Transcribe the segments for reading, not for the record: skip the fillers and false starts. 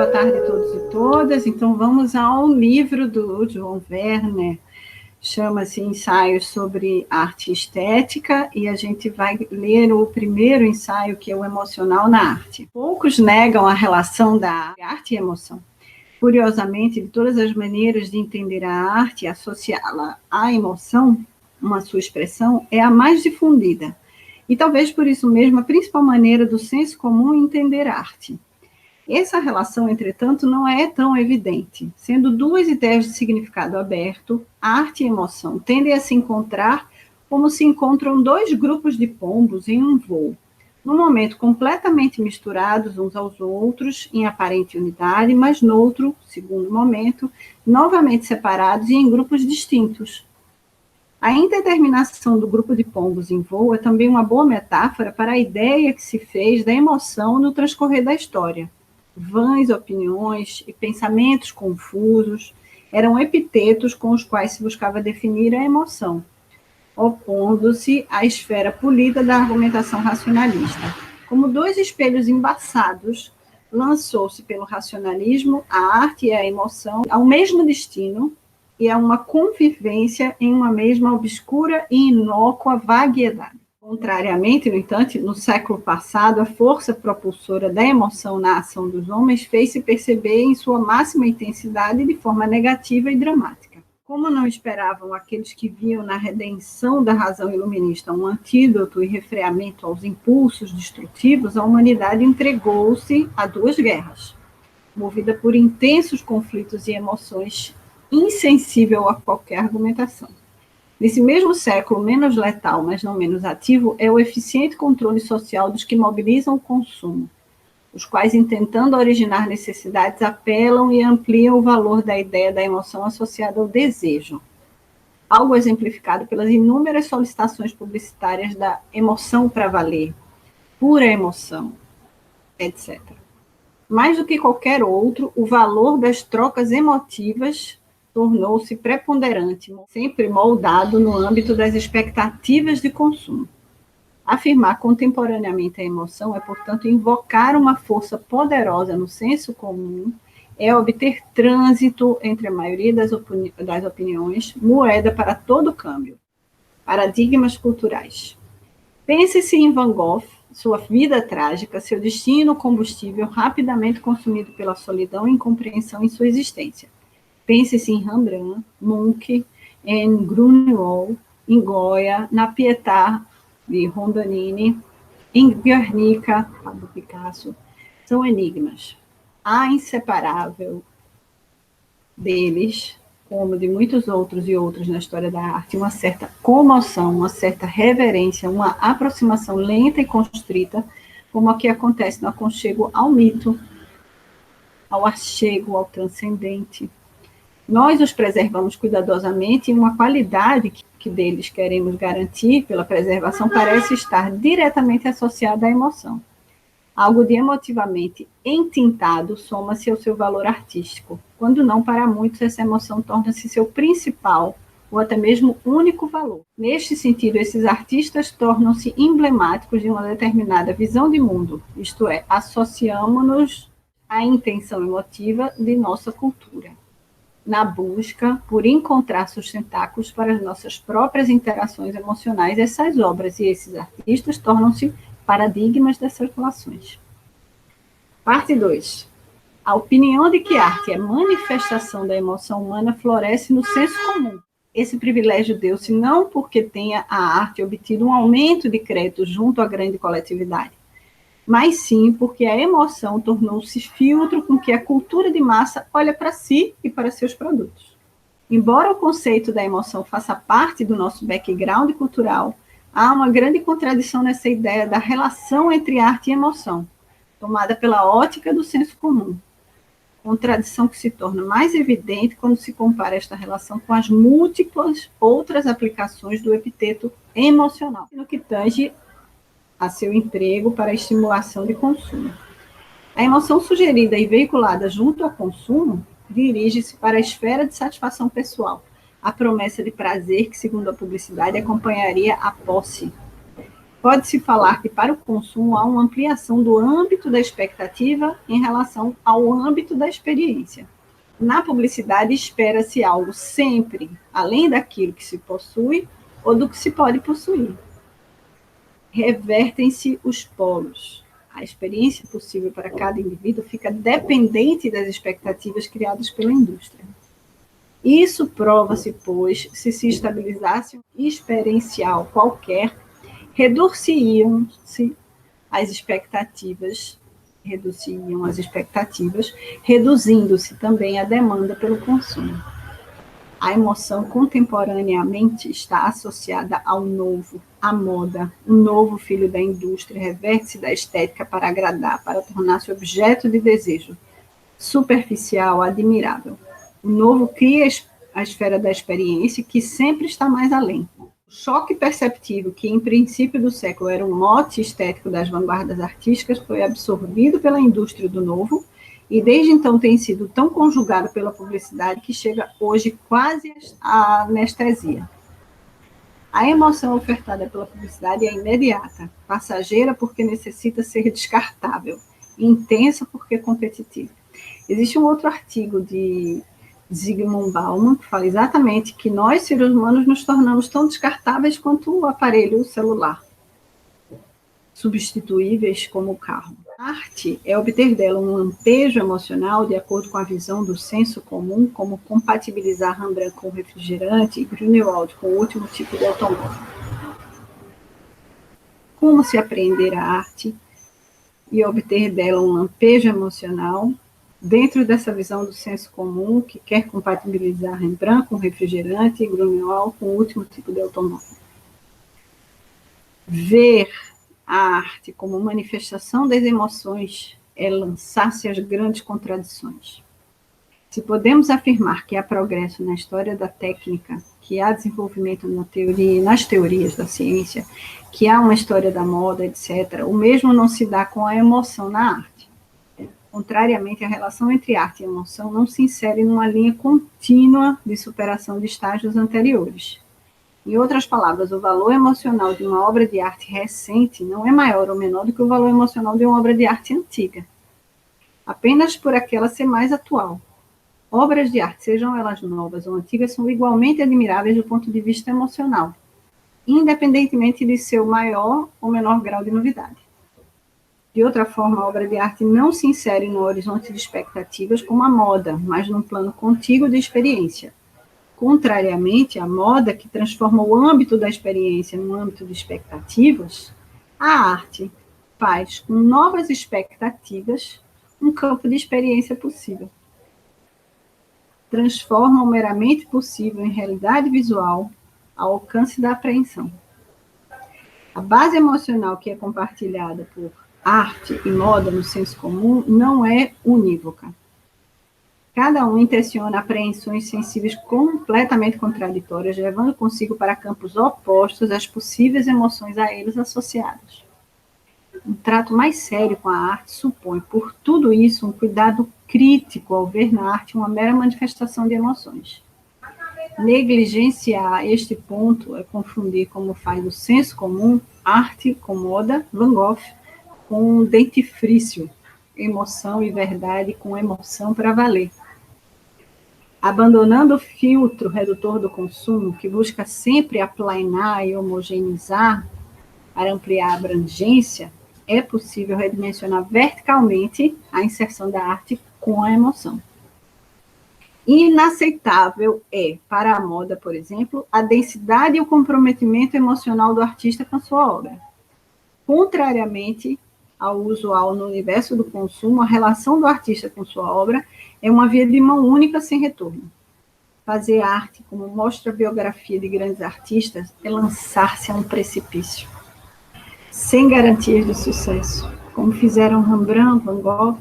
Boa tarde a todos e todas. Então, vamos ao livro do João Werner, chama-se Ensaios sobre Arte e Estética, e a gente vai ler o primeiro ensaio, que é o Emocional na Arte. Poucos negam a relação da arte e emoção. Curiosamente, de todas as maneiras de entender a arte e associá-la à emoção, uma sua expressão, é a mais difundida. E talvez por isso mesmo a principal maneira do senso comum entender a arte. Essa relação, entretanto, não é tão evidente. Sendo duas ideias de significado aberto, arte e emoção tendem a se encontrar como se encontram dois grupos de pombos em um voo, num momento completamente misturados uns aos outros, em aparente unidade, mas noutro, segundo momento, novamente separados e em grupos distintos. A indeterminação do grupo de pombos em voo é também uma boa metáfora para a ideia que se fez da emoção no transcorrer da história. Vãs opiniões e pensamentos confusos eram epitetos com os quais se buscava definir a emoção, opondo-se à esfera polida da argumentação racionalista. Como dois espelhos embaçados, lançou-se pelo racionalismo a arte e a emoção ao mesmo destino e a uma convivência em uma mesma obscura e inócua vaguedade. Contrariamente, no entanto, no século passado, a força propulsora da emoção na ação dos homens fez-se perceber em sua máxima intensidade de forma negativa e dramática. Como não esperavam aqueles que viam na redenção da razão iluminista um antídoto e refreamento aos impulsos destrutivos, a humanidade entregou-se a duas guerras, movida por intensos conflitos e emoções, insensível a qualquer argumentação. Nesse mesmo século, menos letal, mas não menos ativo, é o eficiente controle social dos que mobilizam o consumo, os quais, intentando originar necessidades, apelam e ampliam o valor da ideia da emoção associada ao desejo, algo exemplificado pelas inúmeras solicitações publicitárias da emoção para valer, pura emoção, etc. Mais do que qualquer outro, o valor das trocas emotivas tornou-se preponderante, sempre moldado no âmbito das expectativas de consumo. Afirmar contemporaneamente a emoção é, portanto, invocar uma força poderosa no senso comum, é obter trânsito entre a maioria das opiniões, moeda para todo câmbio. Paradigmas culturais. Pense-se em Van Gogh, sua vida trágica, seu destino combustível rapidamente consumido pela solidão e incompreensão em sua existência. Pense-se em Rembrandt, Munch, em Grunewald, em Goya, na Pietà de Rondonini, em Guernica, Pablo Picasso. São enigmas. A inseparável deles, como de muitos outros e outros na história da arte, uma certa comoção, uma certa reverência, uma aproximação lenta e constrita, como a que acontece no aconchego ao mito, ao achego, ao transcendente. Nós os preservamos cuidadosamente e uma qualidade que deles queremos garantir pela preservação parece estar diretamente associada à emoção. Algo de emotivamente entintado soma-se ao seu valor artístico. Quando não, para muitos, essa emoção torna-se seu principal ou até mesmo único valor. Neste sentido, esses artistas tornam-se emblemáticos de uma determinada visão de mundo, isto é, associamos-nos à intenção emotiva de nossa cultura, na busca por encontrar sustentáculos para as nossas próprias interações emocionais. Essas obras e esses artistas tornam-se paradigmas dessas relações. Parte 2. A opinião de que a arte é manifestação da emoção humana floresce no senso comum. Esse privilégio deu-se não porque tenha a arte obtido um aumento de crédito junto à grande coletividade, mas sim porque a emoção tornou-se filtro com que a cultura de massa olha para si e para seus produtos. Embora o conceito da emoção faça parte do nosso background cultural, há uma grande contradição nessa ideia da relação entre arte e emoção, tomada pela ótica do senso comum. Contradição que se torna mais evidente quando se compara esta relação com as múltiplas outras aplicações do epiteto emocional, no que tange a seu emprego para a estimulação de consumo. A emoção sugerida e veiculada junto ao consumo dirige-se para a esfera de satisfação pessoal, a promessa de prazer que, segundo a publicidade, acompanharia a posse. Pode-se falar que, para o consumo, há uma ampliação do âmbito da expectativa em relação ao âmbito da experiência. Na publicidade, espera-se algo sempre além daquilo que se possui ou do que se pode possuir. Revertem-se os polos. A experiência possível para cada indivíduo fica dependente das expectativas criadas pela indústria. Isso prova-se, pois, se estabilizasse um experiencial qualquer, reduziam-se as expectativas, reduzindo-se também a demanda pelo consumo. A emoção contemporaneamente está associada ao novo, à moda. O novo filho da indústria reverte-se da estética para agradar, para tornar-se objeto de desejo, superficial, admirável. O novo cria a esfera da experiência, que sempre está mais além. O choque perceptivo, que em princípio do século era um mote estético das vanguardas artísticas, foi absorvido pela indústria do novo, e desde então tem sido tão conjugado pela publicidade que chega hoje quase à anestesia. A emoção ofertada pela publicidade é imediata, passageira porque necessita ser descartável, intensa porque competitiva. Existe um outro artigo de Zygmunt Bauman que fala exatamente que nós, seres humanos, nos tornamos tão descartáveis quanto o aparelho celular, substituíveis como o carro. A arte é obter dela um lampejo emocional de acordo com a visão do senso comum, como compatibilizar Rembrandt com refrigerante e Grunewald com o último tipo de automóvel. Como se aprender a arte e obter dela um lampejo emocional dentro dessa visão do senso comum que quer compatibilizar Rembrandt com refrigerante e Grunewald com o último tipo de automóvel. Ver a arte como manifestação das emoções é lançar-se às grandes contradições. Se podemos afirmar que há progresso na história da técnica, que há desenvolvimento na teoria, nas teorias da ciência, que há uma história da moda, etc., o mesmo não se dá com a emoção na arte. Contrariamente, a relação entre arte e emoção não se insere numa linha contínua de superação de estágios anteriores. Em outras palavras, o valor emocional de uma obra de arte recente não é maior ou menor do que o valor emocional de uma obra de arte antiga, apenas por aquela ser mais atual. Obras de arte, sejam elas novas ou antigas, são igualmente admiráveis do ponto de vista emocional, independentemente de seu maior ou menor grau de novidade. De outra forma, a obra de arte não se insere no horizonte de expectativas como a moda, mas num plano contíguo de experiência. Contrariamente à moda, que transforma o âmbito da experiência num âmbito de expectativas, a arte faz com novas expectativas um campo de experiência possível. Transforma o meramente possível em realidade visual ao alcance da apreensão. A base emocional que é compartilhada por arte e moda no senso comum não é unívoca. Cada um intenciona apreensões sensíveis completamente contraditórias, levando consigo para campos opostos as possíveis emoções a eles associadas. Um trato mais sério com a arte supõe, por tudo isso, um cuidado crítico ao ver na arte uma mera manifestação de emoções. Negligenciar este ponto é confundir, como faz o senso comum, arte com moda, Van Gogh, com dentifrício, emoção e verdade com emoção para valer. Abandonando o filtro redutor do consumo, que busca sempre aplanar e homogeneizar para ampliar a abrangência, é possível redimensionar verticalmente a inserção da arte com a emoção. Inaceitável é, para a moda, por exemplo, a densidade e o comprometimento emocional do artista com a sua obra. Contrariamente ao usual no universo do consumo, a relação do artista com sua obra é uma via de mão única sem retorno. Fazer arte, como mostra a biografia de grandes artistas, é lançar-se a um precipício, sem garantias de sucesso. Como fizeram Rembrandt, Van Gogh,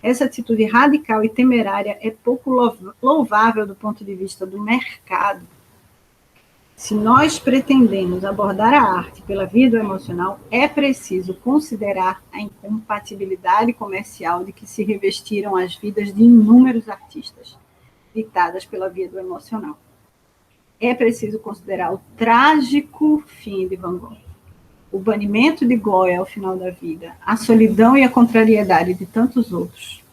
essa atitude radical e temerária é pouco louvável do ponto de vista do mercado. Se nós pretendemos abordar a arte pela via do emocional, é preciso considerar a incompatibilidade comercial de que se revestiram as vidas de inúmeros artistas, ditadas pela via do emocional. É preciso considerar o trágico fim de Van Gogh. o banimento de Goya ao final da vida, a solidão e a contrariedade de tantos outros.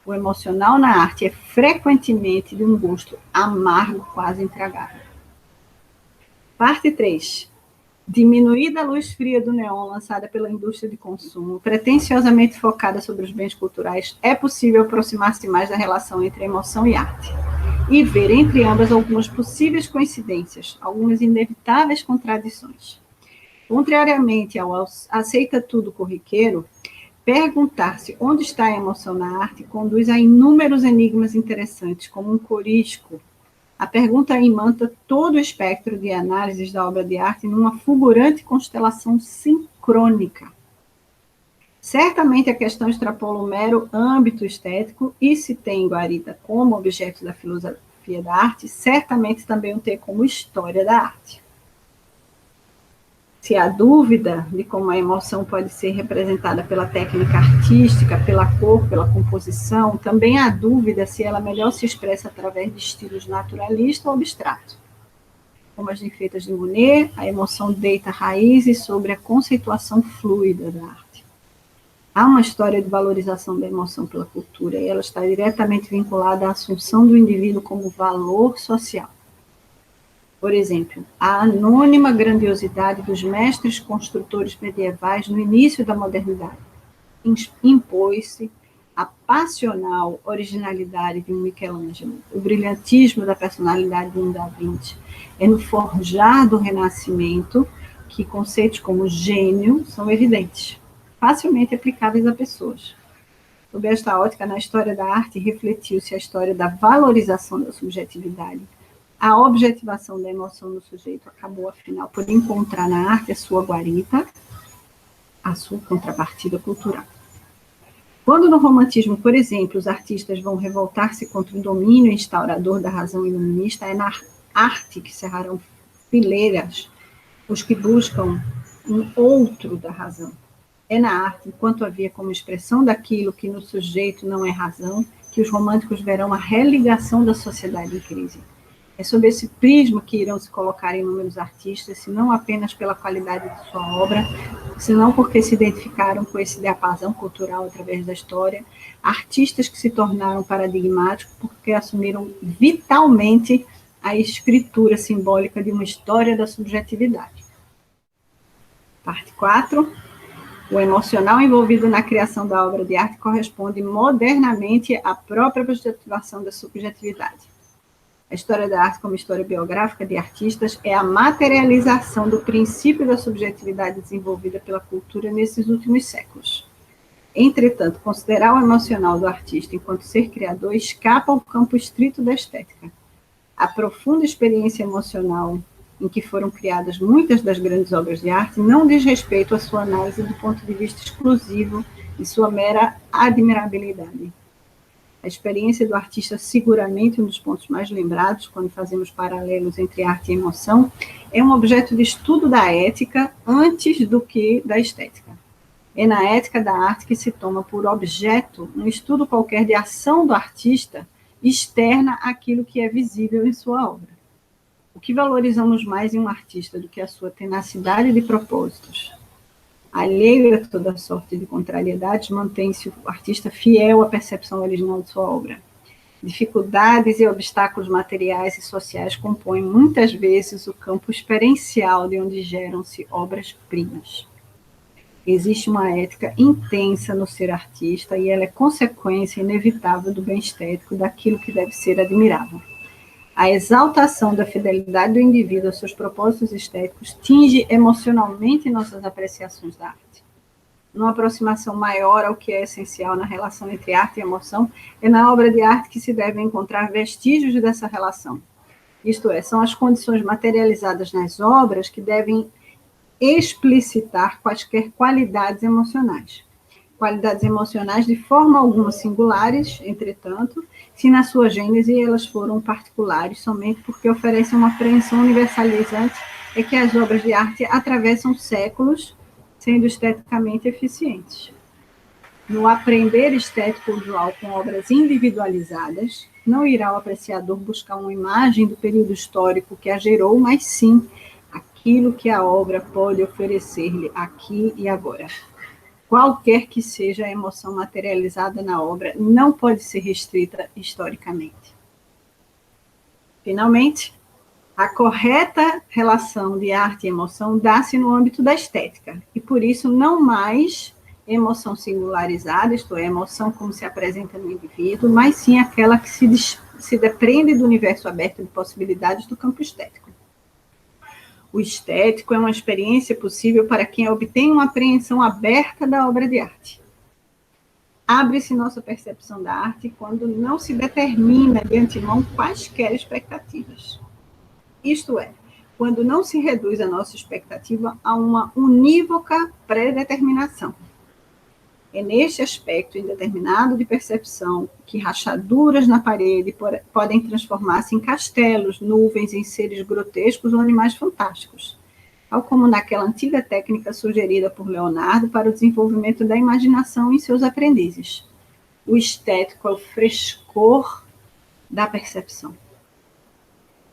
O emocional na arte é frequentemente de um gosto amargo, quase intragável. Parte 3. Diminuída a luz fria do neon lançada pela indústria de consumo, pretensiosamente focada sobre os bens culturais, é possível aproximar-se mais da relação entre emoção e arte e ver entre ambas algumas possíveis coincidências, algumas inevitáveis contradições. Contrariamente ao aceita tudo corriqueiro, perguntar-se onde está a emoção na arte conduz a inúmeros enigmas interessantes, como um corisco. A pergunta imanta todo o espectro de análises da obra de arte numa fulgurante constelação sincrônica. Certamente a questão extrapola o mero âmbito estético, e se tem Guarita como objeto da filosofia da arte, certamente também o tem como história da arte. Se há dúvida de como a emoção pode ser representada pela técnica artística, pela cor, pela composição, também há dúvida se ela melhor se expressa através de estilos naturalista ou abstrato. Como as feitas de Monet, a emoção deita raízes sobre a conceituação fluida da arte. Há uma história de valorização da emoção pela cultura, e ela está diretamente vinculada à assunção do indivíduo como valor social. Por exemplo, a anônima grandiosidade dos mestres construtores medievais no início da modernidade impôs-se a passional originalidade de um Michelangelo, o brilhantismo da personalidade de um Da Vinci. É no forjar do Renascimento que conceitos como gênio são evidentes, facilmente aplicáveis a pessoas. Sob esta ótica, na história da arte, refletiu-se a história da valorização da subjetividade. A objetivação da emoção no sujeito acabou, afinal, por encontrar na arte a sua guarita, a sua contrapartida cultural. Quando no romantismo, por exemplo, os artistas vão revoltar-se contra o domínio instaurador da razão iluminista, é na arte que cerrarão fileiras os que buscam um outro da razão. É na arte, enquanto havia como expressão daquilo que no sujeito não é razão, que os românticos verão a religação da sociedade em crise. É sob esse prisma que irão se colocar inúmeros artistas, se não apenas pela qualidade de sua obra, senão porque se identificaram com esse diapasão cultural através da história, artistas que se tornaram paradigmáticos porque assumiram vitalmente a escritura simbólica de uma história da subjetividade. Parte 4. O emocional envolvido na criação da obra de arte corresponde modernamente à própria objetivação da subjetividade. A história da arte, como história biográfica de artistas, é a materialização do princípio da subjetividade desenvolvida pela cultura nesses últimos séculos. Entretanto, considerar o emocional do artista enquanto ser criador escapa ao campo estrito da estética. A profunda experiência emocional em que foram criadas muitas das grandes obras de arte não diz respeito à sua análise do ponto de vista exclusivo e sua mera admirabilidade. A experiência do artista, seguramente um dos pontos mais lembrados quando fazemos paralelos entre arte e emoção, é um objeto de estudo da ética antes do que da estética. É na ética da arte que se toma por objeto um estudo qualquer de ação do artista externa àquilo que é visível em sua obra. O que valorizamos mais em um artista do que a sua tenacidade de propósitos? Alheio a toda sorte de contrariedades, mantém-se o artista fiel à percepção original de sua obra. Dificuldades e obstáculos materiais e sociais compõem muitas vezes o campo experiencial de onde geram-se obras-primas. Existe uma ética intensa no ser artista e ela é consequência inevitável do bem estético, daquilo que deve ser admirável. A exaltação da fidelidade do indivíduo aos seus propósitos estéticos tinge emocionalmente nossas apreciações da arte. Numa aproximação maior ao que é essencial na relação entre arte e emoção, é na obra de arte que se devem encontrar vestígios dessa relação. Isto é, são as condições materializadas nas obras que devem explicitar quaisquer qualidades emocionais. Qualidades emocionais de forma alguma singulares, entretanto, se na sua gênese elas foram particulares somente porque oferecem uma apreensão universalizante, é que as obras de arte atravessam séculos, sendo esteticamente eficientes. No aprender estético usual com obras individualizadas, não irá o apreciador buscar uma imagem do período histórico que a gerou, mas sim aquilo que a obra pode oferecer-lhe aqui e agora. Qualquer que seja a emoção materializada na obra, não pode ser restrita historicamente. Finalmente, a correta relação de arte e emoção dá-se no âmbito da estética, e por isso não mais emoção singularizada, isto é, emoção como se apresenta no indivíduo, mas sim aquela que se depreende do universo aberto de possibilidades do campo estético. O estético é uma experiência possível para quem obtém uma apreensão aberta da obra de arte. Abre-se nossa percepção da arte quando não se determina de antemão quaisquer expectativas. Isto é, quando não se reduz a nossa expectativa a uma unívoca predeterminação. É neste aspecto indeterminado de percepção que rachaduras na parede podem transformar-se em castelos, nuvens, em seres grotescos ou animais fantásticos, tal como naquela antiga técnica sugerida por Leonardo para o desenvolvimento da imaginação em seus aprendizes. O estético é o frescor da percepção.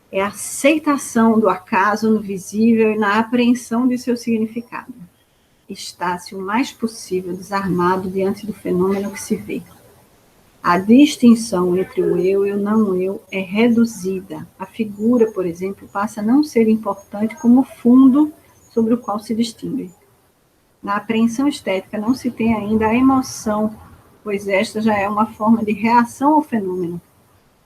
É a aceitação do acaso no visível e na apreensão de seu significado. Está-se o mais possível desarmado diante do fenômeno que se vê. A distinção entre o eu e o não eu é reduzida. A figura, por exemplo, passa a não ser importante como fundo sobre o qual se distingue. Na apreensão estética não se tem ainda a emoção, pois esta já é uma forma de reação ao fenômeno.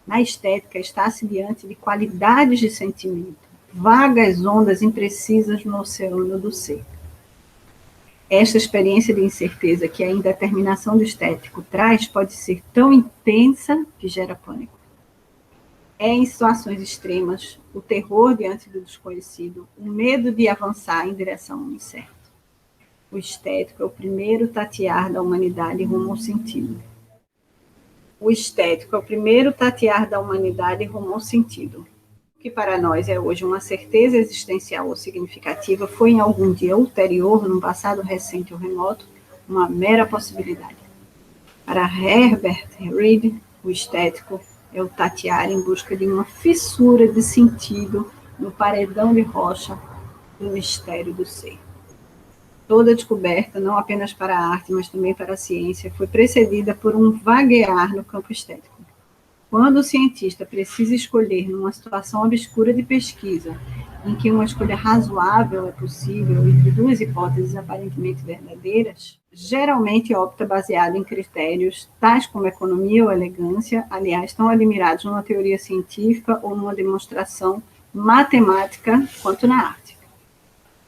Na estética está-se diante de qualidades de sentimento, vagas ondas imprecisas no oceano do ser. Esta experiência de incerteza que a indeterminação do estético traz pode ser tão intensa que gera pânico. É em situações extremas, o terror diante do desconhecido, o medo de avançar em direção ao incerto. O estético é o primeiro tatear da humanidade rumo ao sentido. O estético é o primeiro tatear da humanidade rumo ao sentido. O que para nós é hoje uma certeza existencial ou significativa foi em algum dia ulterior, num passado recente ou remoto, uma mera possibilidade. Para Herbert Reed, o estético é o tatear em busca de uma fissura de sentido no paredão de rocha do mistério do ser. Toda descoberta, não apenas para a arte, mas também para a ciência, foi precedida por um vaguear no campo estético. Quando o cientista precisa escolher numa situação obscura de pesquisa, em que uma escolha razoável é possível entre duas hipóteses aparentemente verdadeiras, geralmente opta baseado em critérios tais como economia ou elegância, aliás, tão admirados numa teoria científica ou numa demonstração matemática quanto na arte.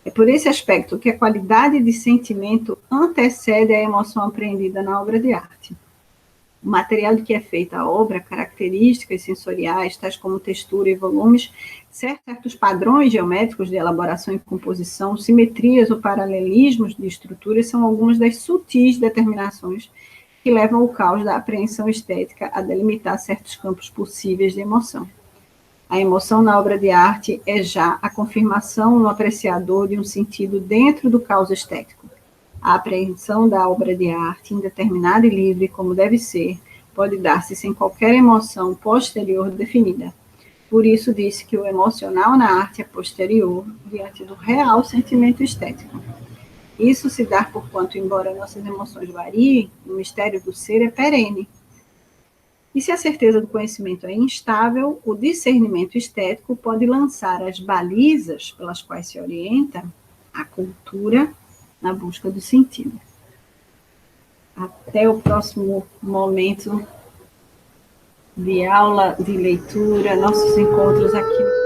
É por esse aspecto que a qualidade de sentimento antecede a emoção apreendida na obra de arte. O material de que é feita a obra, características sensoriais, tais como textura e volumes, certos padrões geométricos de elaboração e composição, simetrias ou paralelismos de estruturas são algumas das sutis determinações que levam o caos da apreensão estética a delimitar certos campos possíveis de emoção. A emoção na obra de arte é já a confirmação no apreciador de um sentido dentro do caos estético. A apreensão da obra de arte, indeterminada e livre, como deve ser, pode dar-se sem qualquer emoção posterior definida. Por isso disse que o emocional na arte é posterior, diante do real sentimento estético. Isso se dá porquanto, embora nossas emoções variem, o mistério do ser é perene. E se a certeza do conhecimento é instável, o discernimento estético pode lançar as balizas pelas quais se orienta a cultura na busca do sentido. Até o próximo momento de aula, de leitura, nossos encontros aqui.